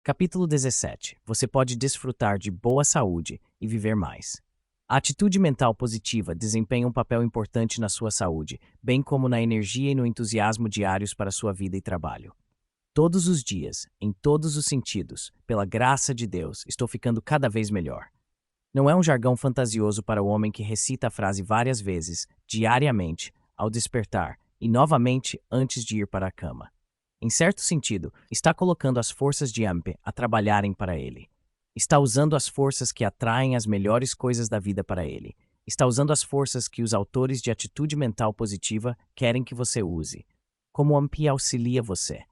Capítulo 17. Você pode desfrutar de boa saúde e viver mais. A atitude mental positiva desempenha um papel importante na sua saúde, bem como na energia e no entusiasmo diários para sua vida e trabalho. Todos os dias, em todos os sentidos, pela graça de Deus, estou ficando cada vez melhor. Não é um jargão fantasioso para o homem que recita a frase várias vezes, diariamente, ao despertar e novamente antes de ir para a cama. Em certo sentido, está colocando as forças de Ampe a trabalharem para ele. Está usando as forças que atraem as melhores coisas da vida para ele. Está usando as forças que os autores de atitude mental positiva querem que você use. Como Ampe auxilia você?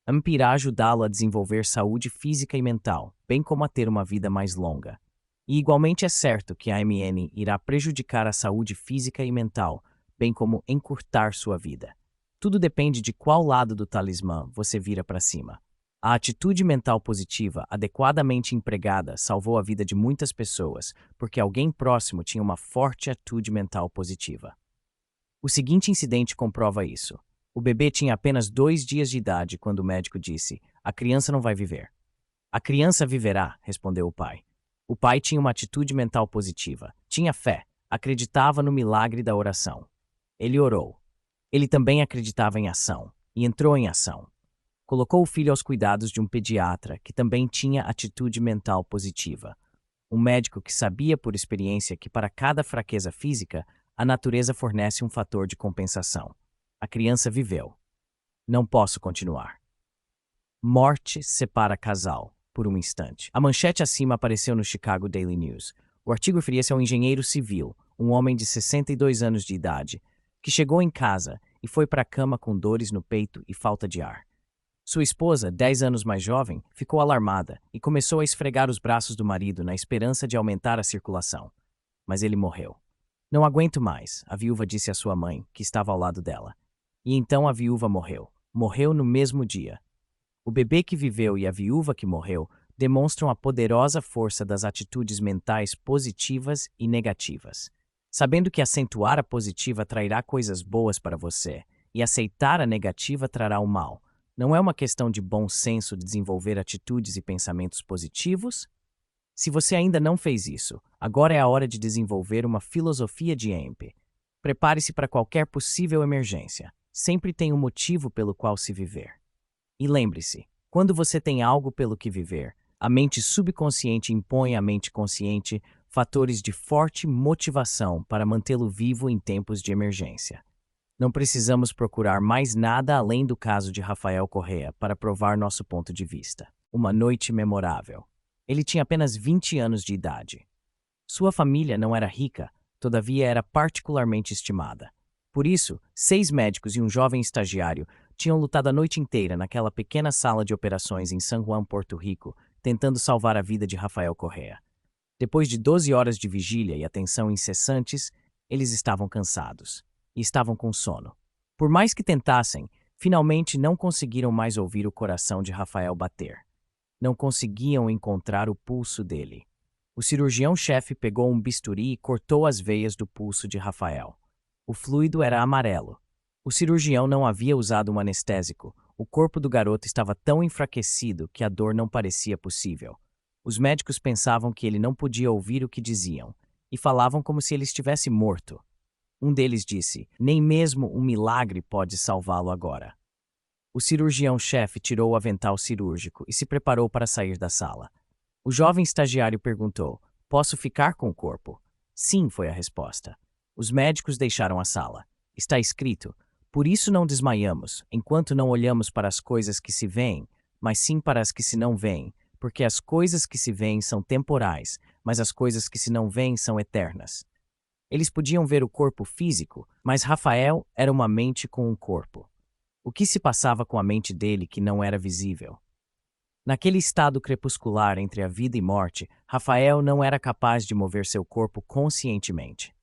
Ampe irá ajudá-lo a desenvolver saúde física e mental, bem como a ter uma vida mais longa. E igualmente é certo que a MN irá prejudicar a saúde física e mental, bem como encurtar sua vida. Tudo depende de qual lado do talismã você vira para cima. A atitude mental positiva, adequadamente empregada, salvou a vida de muitas pessoas, porque alguém próximo tinha uma forte atitude mental positiva. O seguinte incidente comprova isso. O bebê tinha apenas 2 dias de idade quando o médico disse: "A criança não vai viver." "A criança viverá", respondeu o pai. O pai tinha uma atitude mental positiva, tinha fé, acreditava no milagre da oração. Ele orou. Ele também acreditava em ação, e entrou em ação. Colocou o filho aos cuidados de um pediatra que também tinha atitude mental positiva. Um médico que sabia por experiência que para cada fraqueza física, a natureza fornece um fator de compensação. A criança viveu. Não posso continuar. Morte separa casal, por um instante. A manchete acima apareceu no Chicago Daily News. O artigo referia-se a um engenheiro civil, um homem de 62 anos de idade, que chegou em casa e foi para a cama com dores no peito e falta de ar. Sua esposa, 10 anos mais jovem, ficou alarmada e começou a esfregar os braços do marido na esperança de aumentar a circulação. Mas ele morreu. "Não aguento mais", a viúva disse à sua mãe, que estava ao lado dela. E então a viúva morreu. Morreu no mesmo dia. O bebê que viveu e a viúva que morreu demonstram a poderosa força das atitudes mentais positivas e negativas. Sabendo que acentuar a positiva trairá coisas boas para você e aceitar a negativa trará o mal, não é uma questão de bom senso de desenvolver atitudes e pensamentos positivos? Se você ainda não fez isso, agora é a hora de desenvolver uma filosofia de EMP. Prepare-se para qualquer possível emergência. Sempre tem um motivo pelo qual se viver. E lembre-se, quando você tem algo pelo que viver, a mente subconsciente impõe à mente consciente fatores de forte motivação para mantê-lo vivo em tempos de emergência. Não precisamos procurar mais nada além do caso de Rafael Correa para provar nosso ponto de vista. Uma noite memorável. Ele tinha apenas 20 anos de idade. Sua família não era rica, todavia era particularmente estimada. Por isso, 6 médicos e um jovem estagiário tinham lutado a noite inteira naquela pequena sala de operações em San Juan, Porto Rico, tentando salvar a vida de Rafael Correa. Depois de 12 horas de vigília e atenção incessantes, eles estavam cansados e estavam com sono. Por mais que tentassem, finalmente não conseguiram mais ouvir o coração de Rafael bater. Não conseguiam encontrar o pulso dele. O cirurgião-chefe pegou um bisturi e cortou as veias do pulso de Rafael. O fluido era amarelo. O cirurgião não havia usado um anestésico. O corpo do garoto estava tão enfraquecido que a dor não parecia possível. Os médicos pensavam que ele não podia ouvir o que diziam, e falavam como se ele estivesse morto. Um deles disse: "Nem mesmo um milagre pode salvá-lo agora." O cirurgião-chefe tirou o avental cirúrgico e se preparou para sair da sala. O jovem estagiário perguntou: "Posso ficar com o corpo?" "Sim", foi a resposta. Os médicos deixaram a sala. Está escrito: "Por isso não desmaiamos, enquanto não olhamos para as coisas que se veem, mas sim para as que se não veem, porque as coisas que se veem são temporais, mas as coisas que se não veem são eternas." Eles podiam ver o corpo físico, mas Rafael era uma mente com um corpo. O que se passava com a mente dele que não era visível? Naquele estado crepuscular entre a vida e morte, Rafael não era capaz de mover seu corpo conscientemente.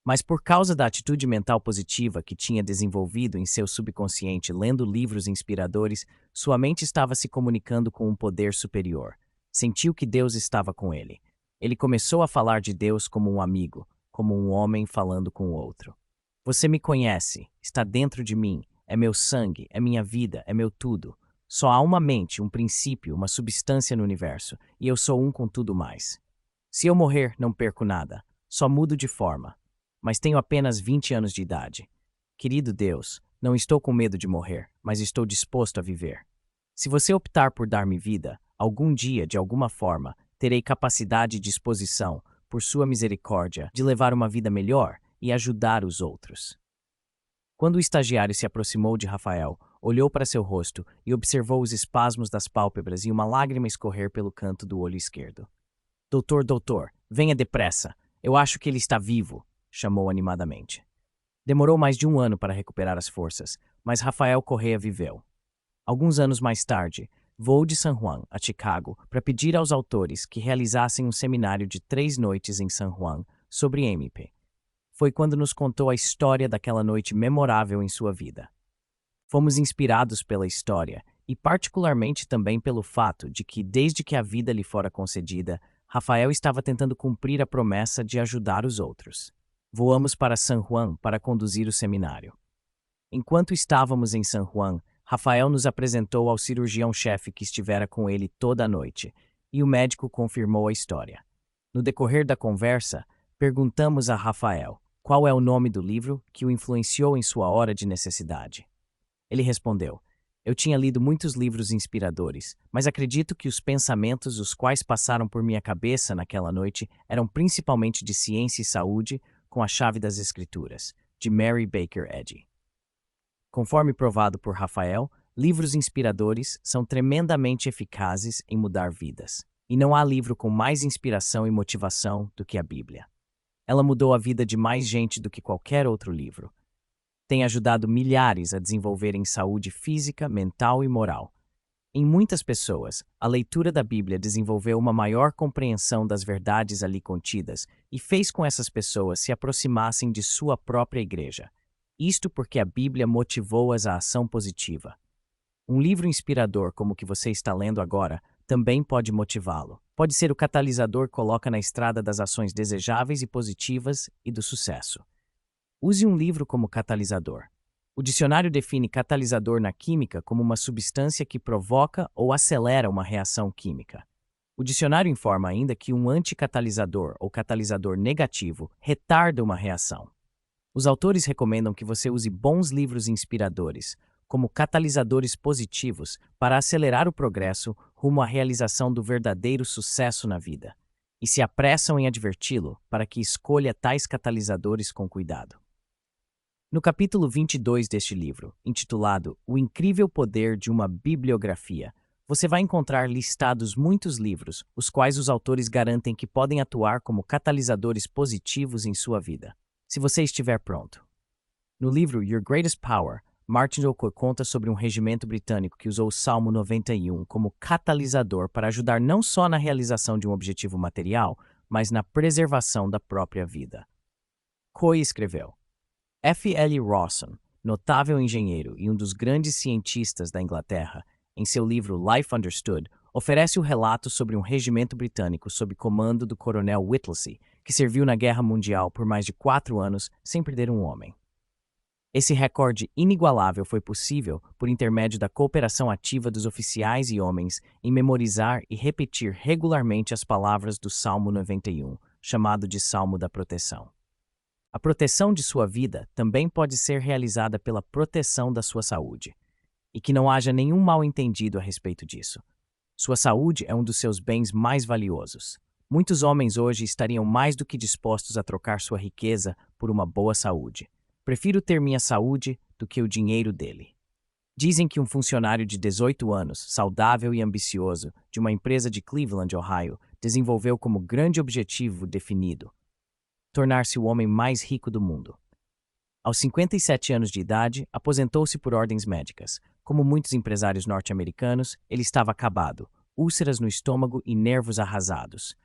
Mas por causa da atitude mental positiva que tinha desenvolvido em seu subconsciente lendo livros inspiradores, sua mente estava se comunicando com um poder superior. Sentiu que Deus estava com ele. Ele começou a falar de Deus como um amigo, como um homem falando com o outro. "Você me conhece, está dentro de mim, é meu sangue, é minha vida, é meu tudo. Só há uma mente, um princípio, uma substância no universo, e eu sou um com tudo mais. Se eu morrer, não perco nada, só mudo de forma. Mas tenho apenas 20 anos de idade. Querido Deus, não estou com medo de morrer, mas estou disposto a viver. Se você optar por dar-me vida, algum dia, de alguma forma, terei capacidade e disposição, por sua misericórdia, de levar uma vida melhor e ajudar os outros. Quando o estagiário se aproximou de Rafael, olhou para seu rosto e observou os espasmos das pálpebras e uma lágrima escorrer pelo canto do olho esquerdo. Doutor, venha depressa. Eu acho que ele está vivo, chamou animadamente. Demorou mais de um ano para recuperar as forças, mas Rafael Correa viveu. Alguns anos mais tarde, voou de San Juan a Chicago para pedir aos autores que realizassem um seminário de 3 noites em San Juan sobre MP. Foi quando nos contou a história daquela noite memorável em sua vida. Fomos inspirados pela história e particularmente também pelo fato de que, desde que a vida lhe fora concedida, Rafael estava tentando cumprir a promessa de ajudar os outros. Voamos para San Juan para conduzir o seminário. Enquanto estávamos em San Juan, Rafael nos apresentou ao cirurgião-chefe que estivera com ele toda a noite, e o médico confirmou a história. No decorrer da conversa, perguntamos a Rafael qual é o nome do livro que o influenciou em sua hora de necessidade. Ele respondeu: eu tinha lido muitos livros inspiradores, mas acredito que os pensamentos os quais passaram por minha cabeça naquela noite eram principalmente de ciência e saúde, com a chave das Escrituras, de Mary Baker Eddy. Conforme provado por Rafael, livros inspiradores são tremendamente eficazes em mudar vidas. E não há livro com mais inspiração e motivação do que a Bíblia. Ela mudou a vida de mais gente do que qualquer outro livro. Tem ajudado milhares a desenvolverem saúde física, mental e moral. Em muitas pessoas, a leitura da Bíblia desenvolveu uma maior compreensão das verdades ali contidas e fez com essas pessoas se aproximassem de sua própria igreja. Isto porque a Bíblia motivou-as à ação positiva. Um livro inspirador como o que você está lendo agora também pode motivá-lo. Pode ser o catalisador que coloca na estrada das ações desejáveis e positivas e do sucesso. Use um livro como catalisador. O dicionário define catalisador na química como uma substância que provoca ou acelera uma reação química. O dicionário informa ainda que um anticatalisador ou catalisador negativo retarda uma reação. Os autores recomendam que você use bons livros inspiradores, como catalisadores positivos, para acelerar o progresso rumo à realização do verdadeiro sucesso na vida, e se apressam em adverti-lo para que escolha tais catalisadores com cuidado. No capítulo 22 deste livro, intitulado O Incrível Poder de uma Bibliografia, você vai encontrar listados muitos livros, os quais os autores garantem que podem atuar como catalisadores positivos em sua vida, se você estiver pronto. No livro Your Greatest Power, Martin Oakwood conta sobre um regimento britânico que usou o Salmo 91 como catalisador para ajudar não só na realização de um objetivo material, mas na preservação da própria vida. Coe escreveu: F. L. Rawson, notável engenheiro e um dos grandes cientistas da Inglaterra, em seu livro Life Understood, oferece o relato sobre um regimento britânico sob comando do coronel Whittlesey, que serviu na Guerra Mundial por mais de 4 anos sem perder um homem. Esse recorde inigualável foi possível por intermédio da cooperação ativa dos oficiais e homens em memorizar e repetir regularmente as palavras do Salmo 91, chamado de Salmo da Proteção. A proteção de sua vida também pode ser realizada pela proteção da sua saúde, e que não haja nenhum mal-entendido a respeito disso. Sua saúde é um dos seus bens mais valiosos. Muitos homens hoje estariam mais do que dispostos a trocar sua riqueza por uma boa saúde. Prefiro ter minha saúde do que o dinheiro dele. Dizem que um funcionário de 18 anos, saudável e ambicioso, de uma empresa de Cleveland, Ohio, desenvolveu como grande objetivo definido tornar-se o homem mais rico do mundo. Aos 57 anos de idade, aposentou-se por ordens médicas. Como muitos empresários norte-americanos, ele estava acabado, úlceras no estômago e nervos arrasados.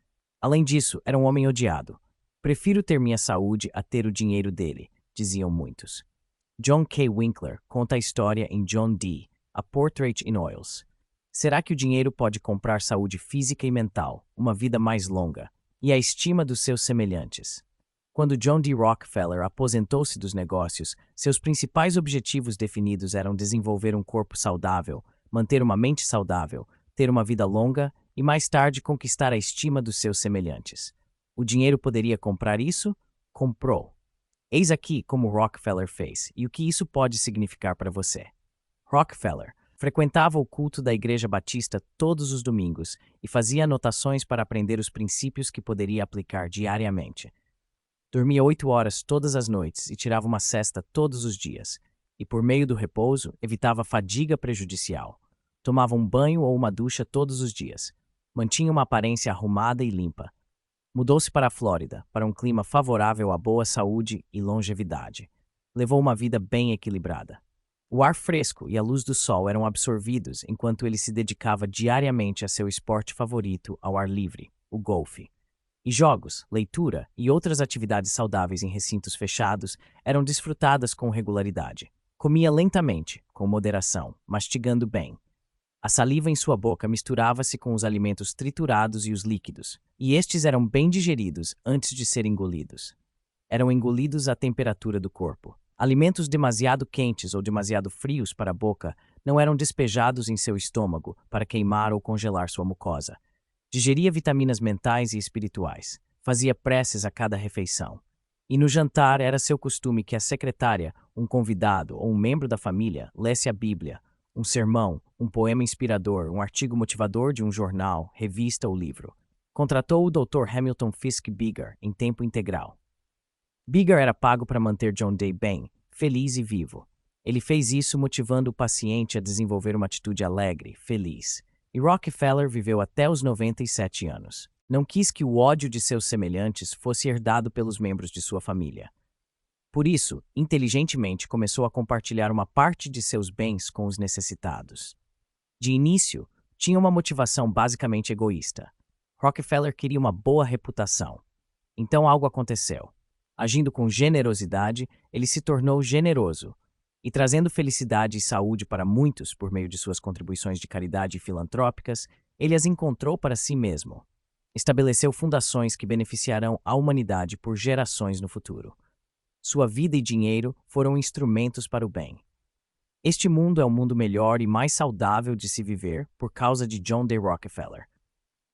Além disso, era um homem odiado. Prefiro ter minha saúde a ter o dinheiro dele, diziam muitos. John K. Winkler conta a história em John D. A Portrait in Oils. Será que o dinheiro pode comprar saúde física e mental, uma vida mais longa, e a estima dos seus semelhantes? Quando John D. Rockefeller aposentou-se dos negócios, seus principais objetivos definidos eram desenvolver um corpo saudável, manter uma mente saudável, ter uma vida longa e mais tarde conquistar a estima dos seus semelhantes. O dinheiro poderia comprar isso? Comprou. Eis aqui como Rockefeller fez e o que isso pode significar para você. Rockefeller frequentava o culto da Igreja Batista todos os domingos e fazia anotações para aprender os princípios que poderia aplicar diariamente. Dormia 8 horas todas as noites e tirava uma sesta todos os dias, e por meio do repouso evitava fadiga prejudicial. Tomava um banho ou uma ducha todos os dias. Mantinha uma aparência arrumada e limpa. Mudou-se para a Flórida, para um clima favorável à boa saúde e longevidade. Levou uma vida bem equilibrada. O ar fresco e a luz do sol eram absorvidos enquanto ele se dedicava diariamente a seu esporte favorito ao ar livre, o golfe. E jogos, leitura e outras atividades saudáveis em recintos fechados eram desfrutadas com regularidade. Comia lentamente, com moderação, mastigando bem. A saliva em sua boca misturava-se com os alimentos triturados e os líquidos, e estes eram bem digeridos antes de serem engolidos. Eram engolidos à temperatura do corpo. Alimentos demasiado quentes ou demasiado frios para a boca não eram despejados em seu estômago para queimar ou congelar sua mucosa. Digeria vitaminas mentais e espirituais. Fazia preces a cada refeição. E no jantar era seu costume que a secretária, um convidado ou um membro da família lesse a Bíblia, um sermão, um poema inspirador, um artigo motivador de um jornal, revista ou livro. Contratou o Dr. Hamilton Fisk Biggar em tempo integral. Biggar era pago para manter John Day bem, feliz e vivo. Ele fez isso motivando o paciente a desenvolver uma atitude alegre, feliz. E Rockefeller viveu até os 97 anos. Não quis que o ódio de seus semelhantes fosse herdado pelos membros de sua família. Por isso, inteligentemente começou a compartilhar uma parte de seus bens com os necessitados. De início, tinha uma motivação basicamente egoísta. Rockefeller queria uma boa reputação. Então algo aconteceu. Agindo com generosidade, ele se tornou generoso. E trazendo felicidade e saúde para muitos por meio de suas contribuições de caridade e filantrópicas, ele as encontrou para si mesmo. Estabeleceu fundações que beneficiarão a humanidade por gerações no futuro. Sua vida e dinheiro foram instrumentos para o bem. Este mundo é um mundo melhor e mais saudável de se viver por causa de John D. Rockefeller.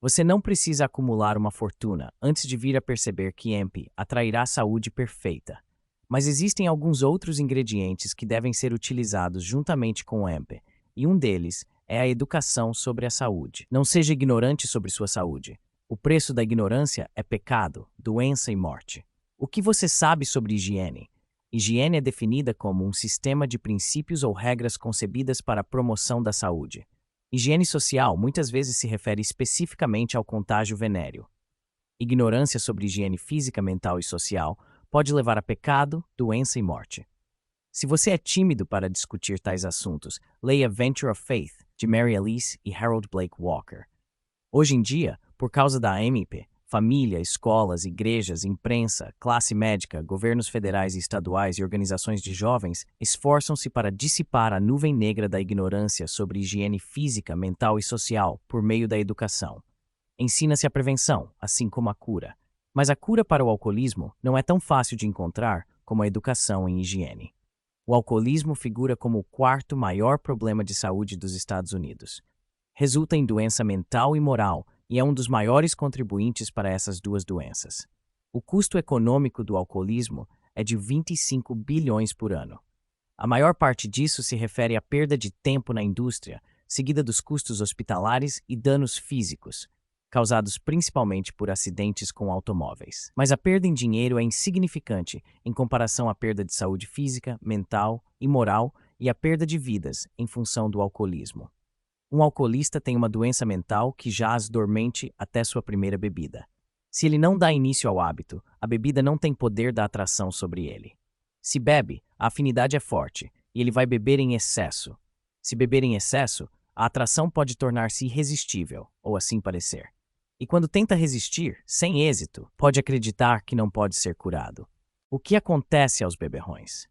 Você não precisa acumular uma fortuna antes de vir a perceber que EMP atrairá saúde perfeita. Mas existem alguns outros ingredientes que devem ser utilizados juntamente com o EMP, e um deles é a educação sobre a saúde. Não seja ignorante sobre sua saúde. O preço da ignorância é pecado, doença e morte. O que você sabe sobre higiene? Higiene é definida como um sistema de princípios ou regras concebidas para a promoção da saúde. Higiene social muitas vezes se refere especificamente ao contágio venéreo. Ignorância sobre higiene física, mental e social pode levar a pecado, doença e morte. Se você é tímido para discutir tais assuntos, leia Venture of Faith, de Mary Alice e Harold Blake Walker. Hoje em dia, por causa da AMP, família, escolas, igrejas, imprensa, classe médica, governos federais e estaduais e organizações de jovens esforçam-se para dissipar a nuvem negra da ignorância sobre higiene física, mental e social por meio da educação. Ensina-se a prevenção, assim como a cura. Mas a cura para o alcoolismo não é tão fácil de encontrar como a educação em higiene. O alcoolismo figura como o quarto maior problema de saúde dos Estados Unidos. Resulta em doença mental e moral e é um dos maiores contribuintes para essas duas doenças. O custo econômico do alcoolismo é de 25 bilhões por ano. A maior parte disso se refere à perda de tempo na indústria, seguida dos custos hospitalares e danos físicos, causados principalmente por acidentes com automóveis. Mas a perda em dinheiro é insignificante em comparação à perda de saúde física, mental e moral e à perda de vidas em função do alcoolismo. Um alcoolista tem uma doença mental que jaz dormente até sua primeira bebida. Se ele não dá início ao hábito, a bebida não tem poder da atração sobre ele. Se bebe, a afinidade é forte e ele vai beber em excesso. Se beber em excesso, a atração pode tornar-se irresistível, ou assim parecer. E quando tenta resistir, sem êxito, pode acreditar que não pode ser curado. O que acontece aos beberrões?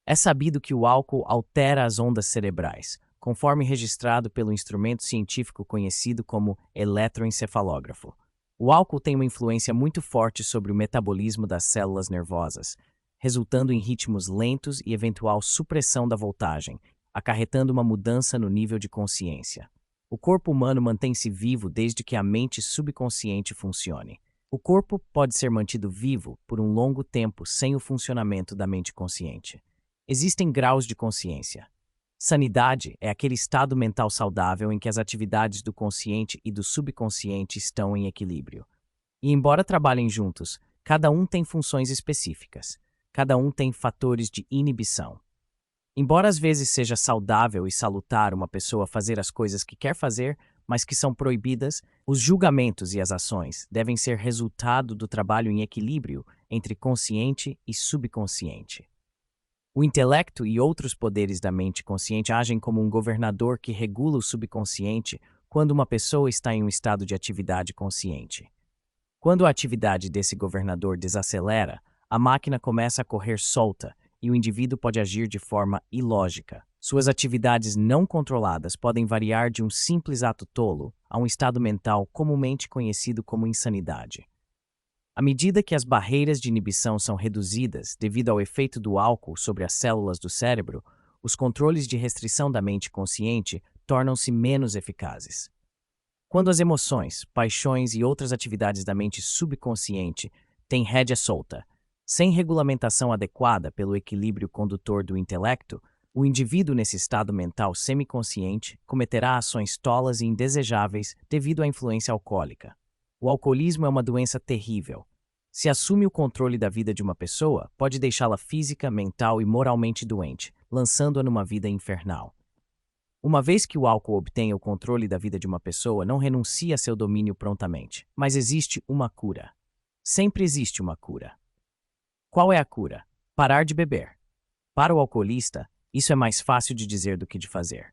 É sabido que o álcool altera as ondas cerebrais, conforme registrado pelo instrumento científico conhecido como eletroencefalógrafo. O álcool tem uma influência muito forte sobre o metabolismo das células nervosas, resultando em ritmos lentos e eventual supressão da voltagem, acarretando uma mudança no nível de consciência. O corpo humano mantém-se vivo desde que a mente subconsciente funcione. O corpo pode ser mantido vivo por um longo tempo sem o funcionamento da mente consciente. Existem graus de consciência. Sanidade é aquele estado mental saudável em que as atividades do consciente e do subconsciente estão em equilíbrio. E embora trabalhem juntos, cada um tem funções específicas. Cada um tem fatores de inibição. Embora às vezes seja saudável e salutar uma pessoa fazer as coisas que quer fazer, mas que são proibidas, os julgamentos e as ações devem ser resultado do trabalho em equilíbrio entre consciente e subconsciente. O intelecto e outros poderes da mente consciente agem como um governador que regula o subconsciente quando uma pessoa está em um estado de atividade consciente. Quando a atividade desse governador desacelera, a máquina começa a correr solta e o indivíduo pode agir de forma ilógica. Suas atividades não controladas podem variar de um simples ato tolo a um estado mental comumente conhecido como insanidade. À medida que as barreiras de inibição são reduzidas devido ao efeito do álcool sobre as células do cérebro, os controles de restrição da mente consciente tornam-se menos eficazes. Quando as emoções, paixões e outras atividades da mente subconsciente têm rédea solta, sem regulamentação adequada pelo equilíbrio condutor do intelecto, o indivíduo nesse estado mental semiconsciente cometerá ações tolas e indesejáveis devido à influência alcoólica. O alcoolismo é uma doença terrível. Se assume o controle da vida de uma pessoa, pode deixá-la física, mental e moralmente doente, lançando-a numa vida infernal. Uma vez que o álcool obtenha o controle da vida de uma pessoa, não renuncia a seu domínio prontamente. Mas existe uma cura. Sempre existe uma cura. Qual é a cura? Parar de beber. Para o alcoolista, isso é mais fácil de dizer do que de fazer.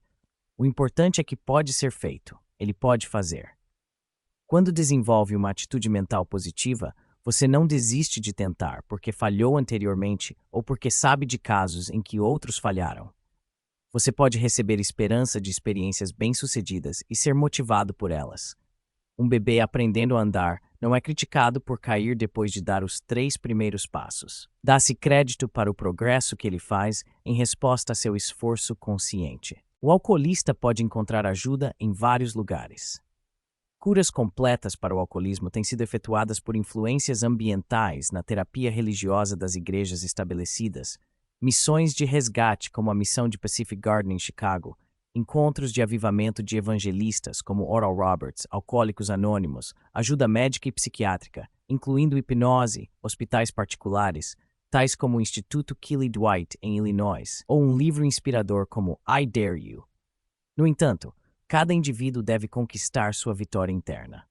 O importante é que pode ser feito. Ele pode fazer. Quando desenvolve uma atitude mental positiva, você não desiste de tentar porque falhou anteriormente ou porque sabe de casos em que outros falharam. Você pode receber esperança de experiências bem-sucedidas e ser motivado por elas. Um bebê aprendendo a andar não é criticado por cair depois de dar os 3 primeiros passos. Dá-se crédito para o progresso que ele faz em resposta a seu esforço consciente. O alcoolista pode encontrar ajuda em vários lugares. Curas completas para o alcoolismo têm sido efetuadas por influências ambientais na terapia religiosa das igrejas estabelecidas, missões de resgate como a missão de Pacific Garden em Chicago, encontros de avivamento de evangelistas como Oral Roberts, Alcoólicos Anônimos, ajuda médica e psiquiátrica, incluindo hipnose, hospitais particulares, tais como o Instituto Kelly Dwight em Illinois, ou um livro inspirador como I Dare You. No entanto, cada indivíduo deve conquistar sua vitória interna.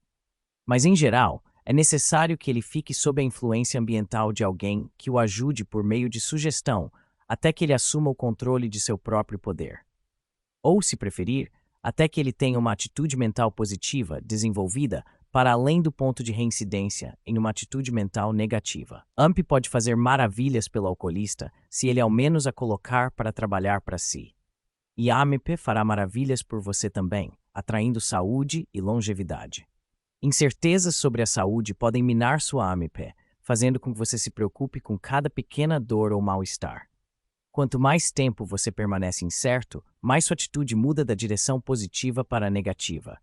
Mas, em geral, é necessário que ele fique sob a influência ambiental de alguém que o ajude por meio de sugestão até que ele assuma o controle de seu próprio poder. Ou, se preferir, até que ele tenha uma atitude mental positiva desenvolvida para além do ponto de reincidência em uma atitude mental negativa. AMP pode fazer maravilhas pelo alcoolista se ele ao menos a colocar para trabalhar para si. E a AMP fará maravilhas por você também, atraindo saúde e longevidade. Incertezas sobre a saúde podem minar sua AMP, fazendo com que você se preocupe com cada pequena dor ou mal-estar. Quanto mais tempo você permanece incerto, mais sua atitude muda da direção positiva para a negativa.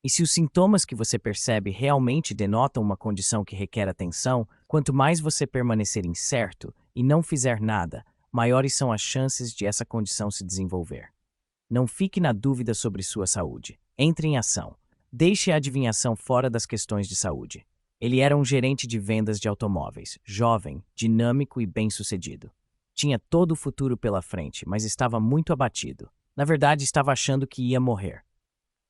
E se os sintomas que você percebe realmente denotam uma condição que requer atenção, quanto mais você permanecer incerto e não fizer nada, maiores são as chances de essa condição se desenvolver. Não fique na dúvida sobre sua saúde. Entre em ação. Deixe a adivinhação fora das questões de saúde. Ele era um gerente de vendas de automóveis, jovem, dinâmico e bem-sucedido. Tinha todo o futuro pela frente, mas estava muito abatido. Na verdade, estava achando que ia morrer.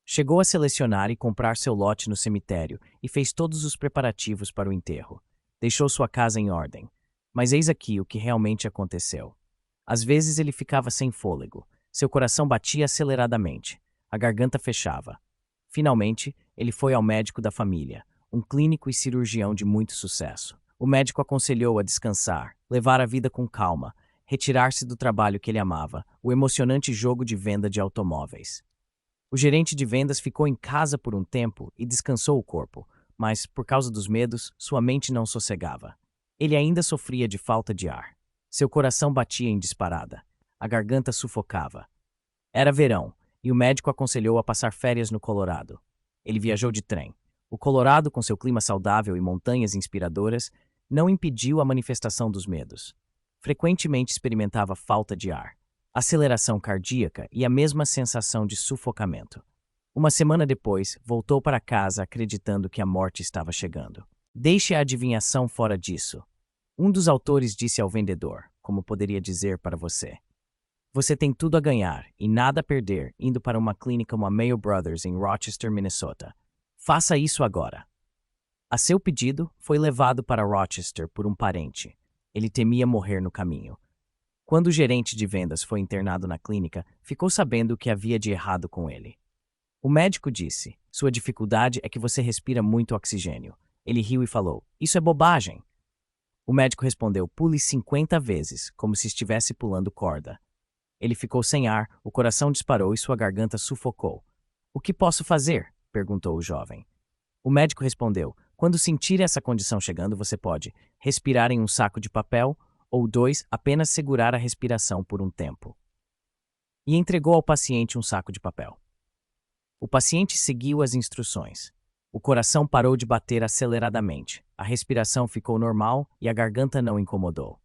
Chegou a selecionar e comprar seu lote no cemitério e fez todos os preparativos para o enterro. Deixou sua casa em ordem. Mas eis aqui o que realmente aconteceu. Às vezes ele ficava sem fôlego. Seu coração batia aceleradamente. A garganta fechava. Finalmente, ele foi ao médico da família, um clínico e cirurgião de muito sucesso. O médico aconselhou a descansar, levar a vida com calma, retirar-se do trabalho que ele amava, o emocionante jogo de venda de automóveis. O gerente de vendas ficou em casa por um tempo e descansou o corpo, mas, por causa dos medos, sua mente não sossegava. Ele ainda sofria de falta de ar. Seu coração batia em disparada. A garganta sufocava. Era verão, e o médico aconselhou a passar férias no Colorado. Ele viajou de trem. O Colorado, com seu clima saudável e montanhas inspiradoras, não impediu a manifestação dos medos. Frequentemente experimentava falta de ar, aceleração cardíaca e a mesma sensação de sufocamento. Uma semana depois, voltou para casa acreditando que a morte estava chegando. Deixe a adivinhação fora disso. Um dos autores disse ao vendedor, como poderia dizer para você: você tem tudo a ganhar e nada a perder indo para uma clínica como a Mayo Brothers em Rochester, Minnesota. Faça isso agora. A seu pedido, foi levado para Rochester por um parente. Ele temia morrer no caminho. Quando o gerente de vendas foi internado na clínica, ficou sabendo o que havia de errado com ele. O médico disse: sua dificuldade é que você respira muito oxigênio. Ele riu e falou: isso é bobagem. O médico respondeu: pule 50 vezes, como se estivesse pulando corda. Ele ficou sem ar, o coração disparou e sua garganta sufocou. O que posso fazer? Perguntou o jovem. O médico respondeu: quando sentir essa condição chegando, você pode respirar em um saco de papel, ou 2, apenas segurar a respiração por um tempo. E entregou ao paciente um saco de papel. O paciente seguiu as instruções. O coração parou de bater aceleradamente, a respiração ficou normal e a garganta não incomodou.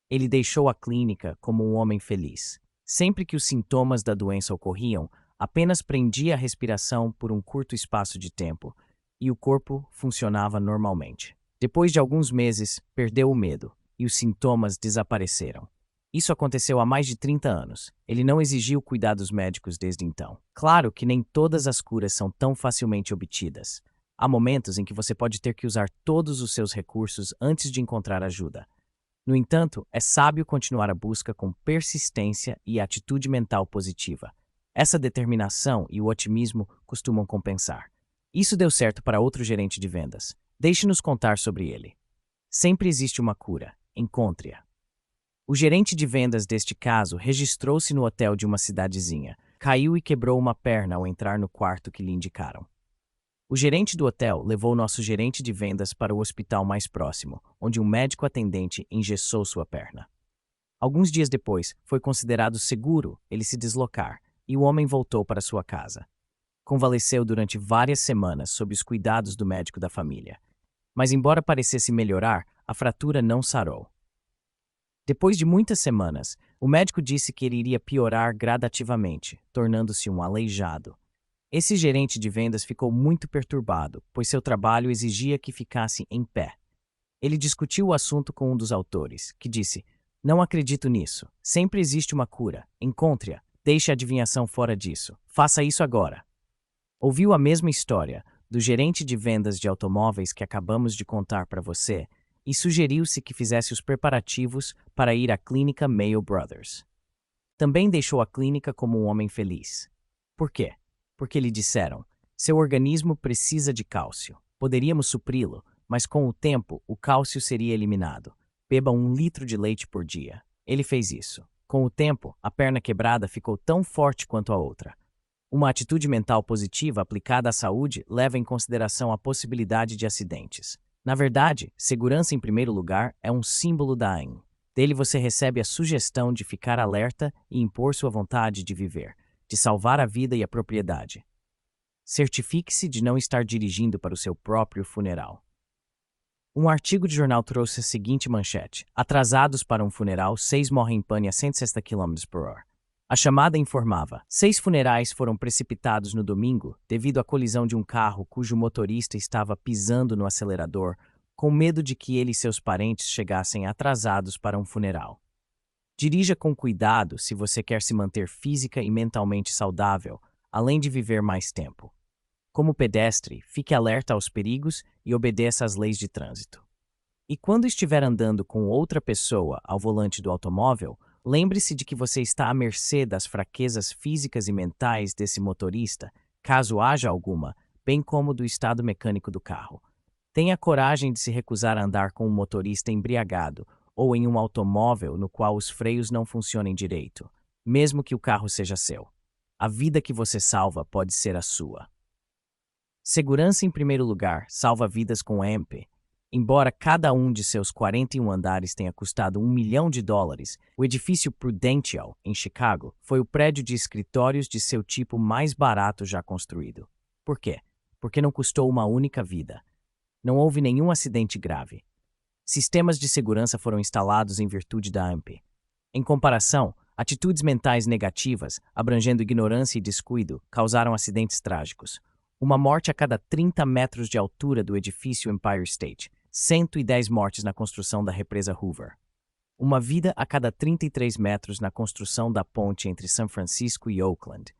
Ele deixou a clínica como um homem feliz. Sempre que os sintomas da doença ocorriam, apenas prendia a respiração por um curto espaço de tempo e o corpo funcionava normalmente. Depois de alguns meses, perdeu o medo e os sintomas desapareceram. Isso aconteceu há mais de 30 anos. Ele não exigiu cuidados médicos desde então. Claro que nem todas as curas são tão facilmente obtidas. Há momentos em que você pode ter que usar todos os seus recursos antes de encontrar ajuda. No entanto, é sábio continuar a busca com persistência e atitude mental positiva. Essa determinação e o otimismo costumam compensar. Isso deu certo para outro gerente de vendas. Deixe-nos contar sobre ele. Sempre existe uma cura. Encontre-a. O gerente de vendas deste caso registrou-se no hotel de uma cidadezinha. Caiu e quebrou uma perna ao entrar no quarto que lhe indicaram. O gerente do hotel levou nosso gerente de vendas para o hospital mais próximo, onde um médico atendente engessou sua perna. Alguns dias depois, foi considerado seguro ele se deslocar, e o homem voltou para sua casa. Convaleceu durante várias semanas sob os cuidados do médico da família. Mas embora parecesse melhorar, a fratura não sarou. Depois de muitas semanas, o médico disse que ele iria piorar gradativamente, tornando-se um aleijado. Esse gerente de vendas ficou muito perturbado, pois seu trabalho exigia que ficasse em pé. Ele discutiu o assunto com um dos autores, que disse: não acredito nisso. Sempre existe uma cura. Encontre-a. Deixe a adivinhação fora disso. Faça isso agora. Ouviu a mesma história do gerente de vendas de automóveis que acabamos de contar para você e sugeriu-se que fizesse os preparativos para ir à clínica Mayo Brothers. Também deixou a clínica como um homem feliz. Por quê? Porque lhe disseram: seu organismo precisa de cálcio. Poderíamos supri-lo, mas com o tempo o cálcio seria eliminado. Beba 1 litro de leite por dia. Ele fez isso. Com o tempo, a perna quebrada ficou tão forte quanto a outra. Uma atitude mental positiva aplicada à saúde leva em consideração a possibilidade de acidentes. Na verdade, segurança em primeiro lugar é um símbolo da AIM. Dele você recebe a sugestão de ficar alerta e impor sua vontade de viver, de salvar a vida e a propriedade. Certifique-se de não estar dirigindo para o seu próprio funeral. Um artigo de jornal trouxe a seguinte manchete: atrasados para um funeral, 6 morrem em pane a 160 km/h. A chamada informava: 6 funerais foram precipitados no domingo devido à colisão de um carro cujo motorista estava pisando no acelerador, com medo de que ele e seus parentes chegassem atrasados para um funeral. Dirija com cuidado se você quer se manter física e mentalmente saudável, além de viver mais tempo. Como pedestre, fique alerta aos perigos e obedeça às leis de trânsito. E quando estiver andando com outra pessoa ao volante do automóvel, lembre-se de que você está à mercê das fraquezas físicas e mentais desse motorista, caso haja alguma, bem como do estado mecânico do carro. Tenha coragem de se recusar a andar com um motorista embriagado ou em um automóvel no qual os freios não funcionem direito, mesmo que o carro seja seu. A vida que você salva pode ser a sua. Segurança em primeiro lugar, salva vidas com EMP. Embora cada um de seus 41 andares tenha custado US$ 1 milhão, o edifício Prudential, em Chicago, foi o prédio de escritórios de seu tipo mais barato já construído. Por quê? Porque não custou uma única vida. Não houve nenhum acidente grave. Sistemas de segurança foram instalados em virtude da AMP. Em comparação, atitudes mentais negativas, abrangendo ignorância e descuido, causaram acidentes trágicos. Uma morte a cada 30 metros de altura do edifício Empire State. 110 mortes na construção da represa Hoover. Uma vida a cada 33 metros na construção da ponte entre São Francisco e Oakland.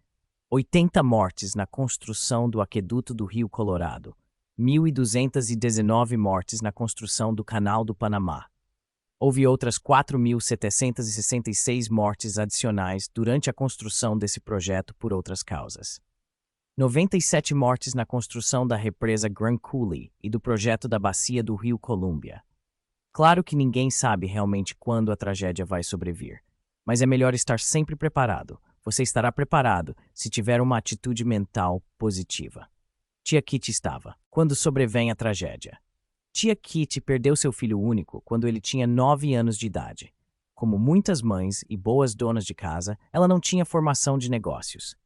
80 mortes na construção do aqueduto do Rio Colorado. 1.219 mortes na construção do Canal do Panamá. Houve outras 4.766 mortes adicionais durante a construção desse projeto por outras causas. 97 mortes na construção da represa Grand Coulee e do projeto da bacia do Rio Columbia. Claro que ninguém sabe realmente quando a tragédia vai sobrevir, mas é melhor estar sempre preparado. Você estará preparado se tiver uma atitude mental positiva. Tia Kitty estava, quando sobrevém a tragédia. Tia Kitty perdeu seu filho único quando ele tinha 9 anos de idade. Como muitas mães e boas donas de casa, ela não tinha formação de negócios,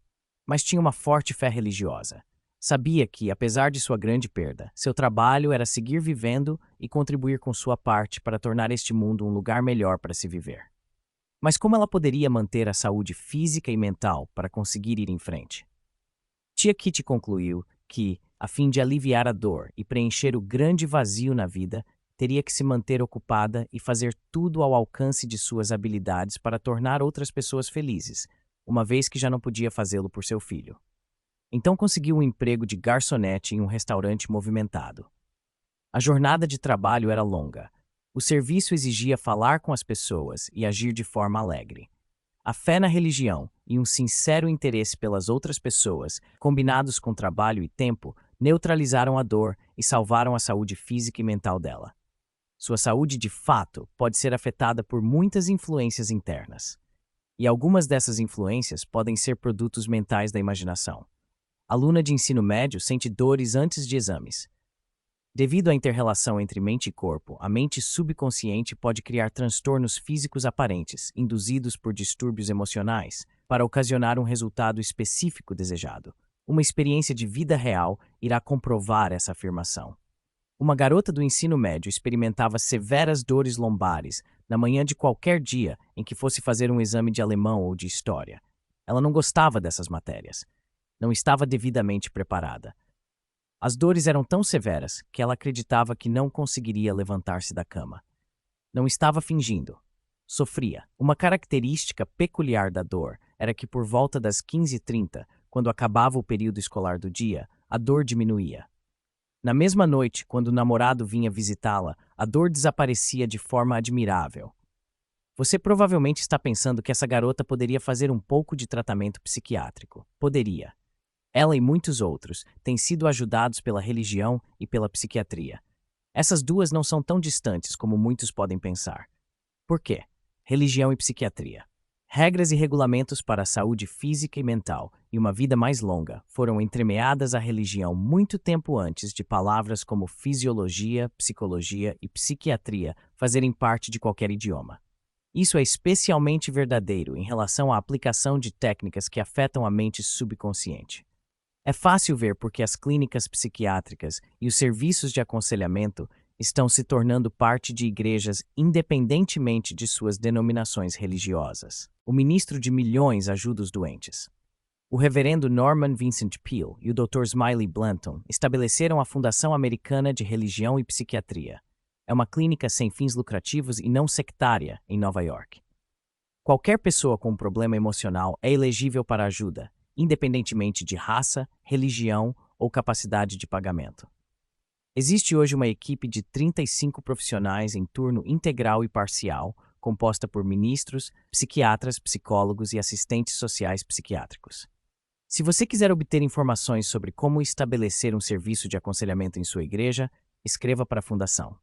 mas tinha uma forte fé religiosa. Sabia que, apesar de sua grande perda, seu trabalho era seguir vivendo e contribuir com sua parte para tornar este mundo um lugar melhor para se viver. Mas como ela poderia manter a saúde física e mental para conseguir ir em frente? Tia Kitty concluiu que, a fim de aliviar a dor e preencher o grande vazio na vida, teria que se manter ocupada e fazer tudo ao alcance de suas habilidades para tornar outras pessoas felizes, uma vez que já não podia fazê-lo por seu filho. Então conseguiu um emprego de garçonete em um restaurante movimentado. A jornada de trabalho era longa. O serviço exigia falar com as pessoas e agir de forma alegre. A fé na religião e um sincero interesse pelas outras pessoas, combinados com trabalho e tempo, neutralizaram a dor e salvaram a saúde física e mental dela. Sua saúde, de fato, pode ser afetada por muitas influências internas. E algumas dessas influências podem ser produtos mentais da imaginação. Aluna de ensino médio sente dores antes de exames. Devido à inter-relação entre mente e corpo, a mente subconsciente pode criar transtornos físicos aparentes, induzidos por distúrbios emocionais, para ocasionar um resultado específico desejado. Uma experiência de vida real irá comprovar essa afirmação. Uma garota do ensino médio experimentava severas dores lombares na manhã de qualquer dia em que fosse fazer um exame de alemão ou de história. Ela não gostava dessas matérias. Não estava devidamente preparada. As dores eram tão severas que ela acreditava que não conseguiria levantar-se da cama. Não estava fingindo. Sofria. Uma característica peculiar da dor era que por volta das 15h30, quando acabava o período escolar do dia, a dor diminuía. Na mesma noite, quando o namorado vinha visitá-la, a dor desaparecia de forma admirável. Você provavelmente está pensando que essa garota poderia fazer um pouco de tratamento psiquiátrico. Poderia. Ela e muitos outros têm sido ajudados pela religião e pela psiquiatria. Essas duas não são tão distantes como muitos podem pensar. Por quê? Religião e psiquiatria. Regras e regulamentos para a saúde física e mental e uma vida mais longa foram entremeadas à religião muito tempo antes de palavras como fisiologia, psicologia e psiquiatria fazerem parte de qualquer idioma. Isso é especialmente verdadeiro em relação à aplicação de técnicas que afetam a mente subconsciente. É fácil ver porque as clínicas psiquiátricas e os serviços de aconselhamento estão se tornando parte de igrejas independentemente de suas denominações religiosas. O ministro de milhões ajuda os doentes. O reverendo Norman Vincent Peale e o Dr. Smiley Blanton estabeleceram a Fundação Americana de Religião e Psiquiatria. É uma clínica sem fins lucrativos e não sectária em Nova York. Qualquer pessoa com um problema emocional é elegível para ajuda, independentemente de raça, religião ou capacidade de pagamento. Existe hoje uma equipe de 35 profissionais em turno integral e parcial, composta por ministros, psiquiatras, psicólogos e assistentes sociais psiquiátricos. Se você quiser obter informações sobre como estabelecer um serviço de aconselhamento em sua igreja, escreva para a Fundação.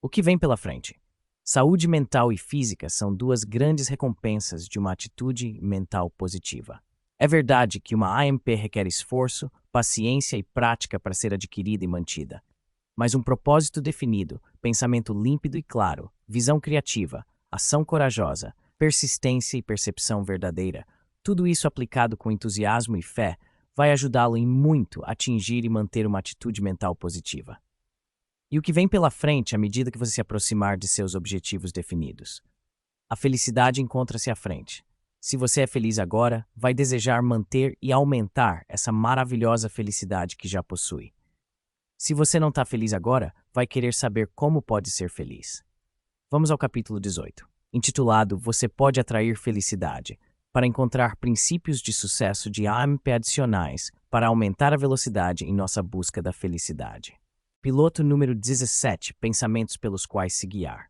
O que vem pela frente? Saúde mental e física são duas grandes recompensas de uma atitude mental positiva. É verdade que uma AMP requer esforço, paciência e prática para ser adquirida e mantida. mas um propósito definido, pensamento límpido e claro, visão criativa, ação corajosa, persistência e percepção verdadeira, tudo isso aplicado com entusiasmo e fé, vai ajudá-lo em muito a atingir e manter uma atitude mental positiva. E o que vem pela frente à medida que você se aproximar de seus objetivos definidos? A felicidade encontra-se à frente. Se você é feliz agora, vai desejar manter e aumentar essa maravilhosa felicidade que já possui. Se você não está feliz agora, vai querer saber como pode ser feliz. Vamos ao capítulo 18, intitulado Você pode atrair felicidade, para encontrar princípios de sucesso de AMP adicionais para aumentar a velocidade em nossa busca da felicidade. Piloto número 17, pensamentos pelos quais se guiar.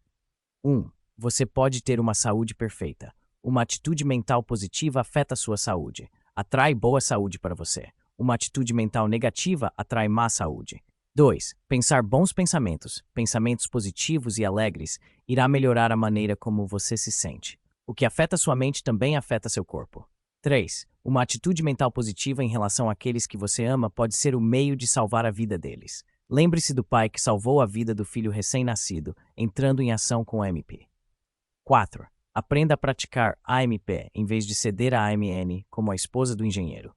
1. Você pode ter uma saúde perfeita. Uma atitude mental positiva afeta a sua saúde. Atrai boa saúde para você. Uma atitude mental negativa atrai má saúde. 2. Pensar bons pensamentos, pensamentos positivos e alegres, irá melhorar a maneira como você se sente. O que afeta sua mente também afeta seu corpo. 3. Uma atitude mental positiva em relação àqueles que você ama pode ser o meio de salvar a vida deles. Lembre-se do pai que salvou a vida do filho recém-nascido, entrando em ação com AMP. 4. Aprenda a praticar AMP em vez de ceder a AMN como a esposa do engenheiro.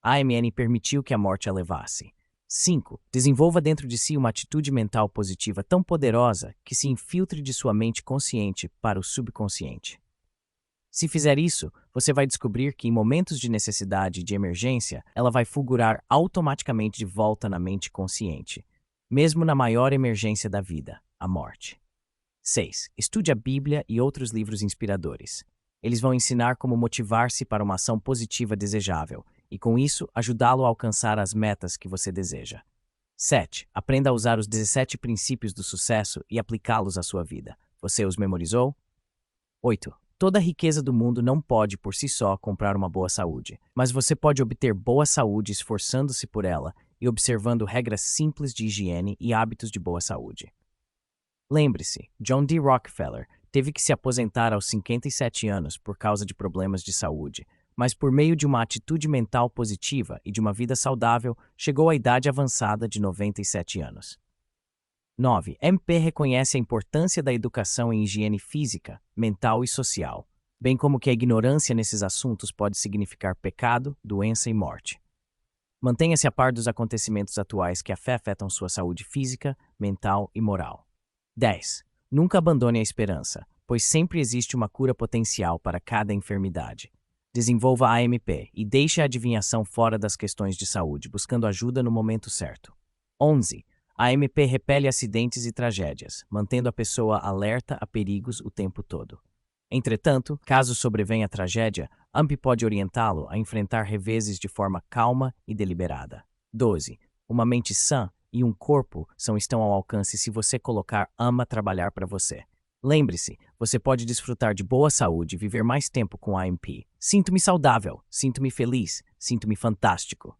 A AMN permitiu que a morte a levasse. 5. Desenvolva dentro de si uma atitude mental positiva tão poderosa que se infiltre de sua mente consciente para o subconsciente. Se fizer isso, você vai descobrir que em momentos de necessidade e de emergência, ela vai fulgurar automaticamente de volta na mente consciente, mesmo na maior emergência da vida, a morte. 6. Estude a Bíblia e outros livros inspiradores. Eles vão ensinar como motivar-se para uma ação positiva desejável e, com isso, ajudá-lo a alcançar as metas que você deseja. 7. Aprenda a usar os 17 princípios do sucesso e aplicá-los à sua vida. Você os memorizou? 8. Toda a riqueza do mundo não pode, por si só, comprar uma boa saúde, mas você pode obter boa saúde esforçando-se por ela e observando regras simples de higiene e hábitos de boa saúde. Lembre-se, John D. Rockefeller teve que se aposentar aos 57 anos por causa de problemas de saúde, mas por meio de uma atitude mental positiva e de uma vida saudável, chegou à idade avançada de 97 anos. 9. MP reconhece a importância da educação em higiene física, mental e social, bem como que a ignorância nesses assuntos pode significar pecado, doença e morte. Mantenha-se a par dos acontecimentos atuais que afetam sua saúde física, mental e moral. 10. Nunca abandone a esperança, pois sempre existe uma cura potencial para cada enfermidade. Desenvolva a AMP e deixe a adivinhação fora das questões de saúde, buscando ajuda no momento certo. 11. A AMP repele acidentes e tragédias, mantendo a pessoa alerta a perigos o tempo todo. Entretanto, caso sobrevenha a tragédia, AMP pode orientá-lo a enfrentar reveses de forma calma e deliberada. 12. Uma mente sã e um corpo estão ao alcance se você colocar AMA trabalhar para você. Lembre-se, você pode desfrutar de boa saúde e viver mais tempo com a AMP. Sinto-me saudável, sinto-me feliz, sinto-me fantástico.